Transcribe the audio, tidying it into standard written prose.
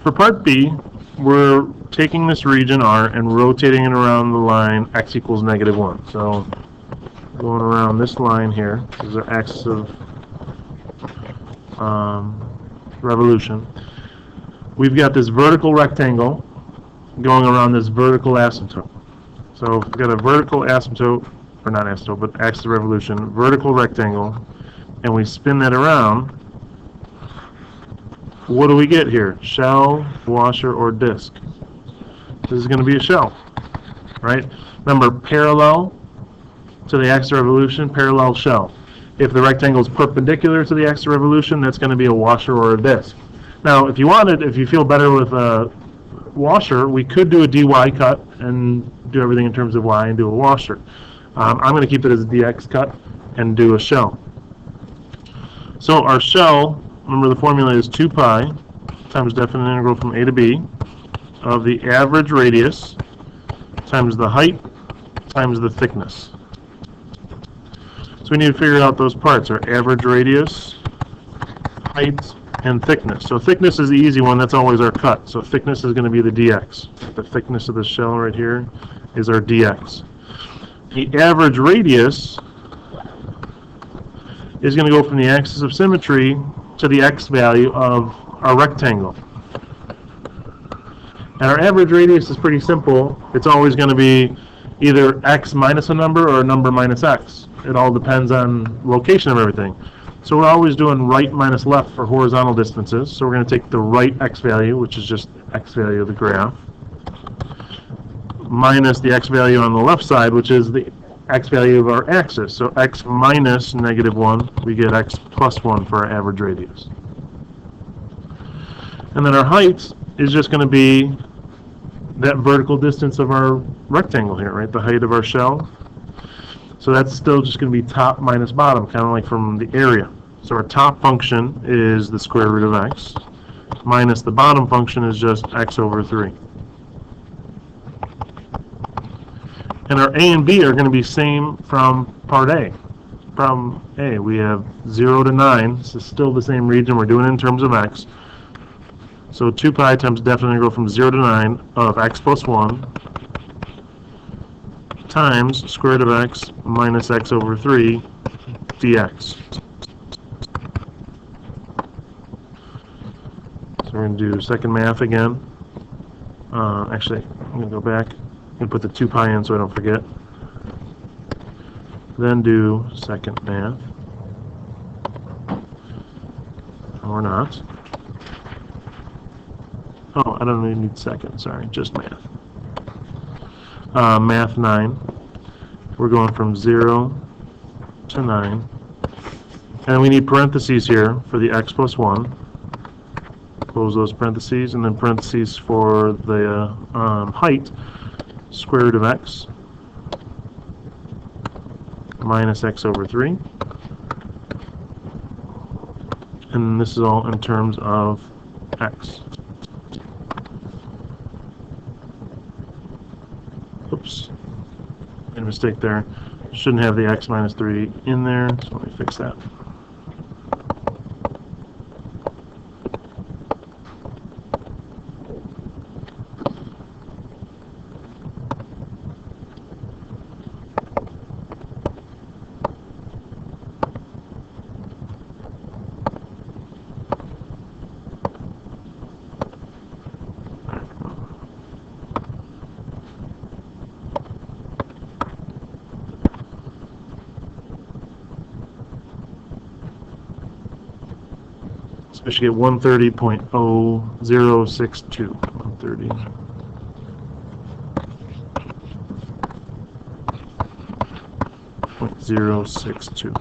For part B, we're taking this region R and rotating it around the line x equals -1. So going around this line here, this is our axis of revolution. We've got this vertical rectangle going around this vertical asymptote. So we've got a vertical asymptote, or not asymptote, but axis of revolution, vertical rectangle, and we spin that around. What do we get here? Shell, washer, or disc? This is going to be a shell, right? Remember, parallel to the axis of revolution, parallel shell. If the rectangle is perpendicular to the axis of revolution, that's going to be a washer or a disc. Now, if you feel better with a washer, we could do a dy cut and do everything in terms of y and do a washer. I'm going to keep it as a dx cut and do a shell. So our shell, remember the formula is 2 pi times definite integral from a to b of the average radius times the height times the thickness. So we need to figure out those parts, our average radius, height, and thickness. So thickness is the easy one, that's always our cut. So thickness is going to be the dx. The thickness of the shell right here is our dx. The average radius is going to go from the axis of symmetry to the x value of our rectangle. And our average radius is pretty simple. It's always going to be either x minus a number or a number minus x. It all depends on location of everything. So we're always doing right minus left for horizontal distances. So we're going to take the right x value, which is just x value of the graph, minus the x value on the left side, which is the x value of our axis. So x minus -1, we get x plus 1 for our average radius. And then our height is just going to be that vertical distance of our rectangle here, right? The height of our shell. So that's still just going to be top minus bottom, kind of like from the area. So our top function is the square root of x, minus the bottom function is just x over 3. And our a and b are going to be same from part A. From A, we have 0 to 9. This is still the same region. We're doing it in terms of x. So 2 pi times definite integral from 0 to 9 of x plus 1 times square root of x minus x over 3 dx. So we're going to do second math again. Actually, I'm going to go back and put the 2 pi in so I don't forget. Then do second math. Or not. Oh, I don't even need second, sorry, just math. Math 9. We're going from 0 to 9. And we need parentheses here for the x plus 1. Close those parentheses, and then parentheses for the height, square root of x minus x over 3. And this is all in terms of x. Oops, made a mistake there. Shouldn't have the x minus 3 in there, so let me fix that. So I should get 130.0062. 130.062.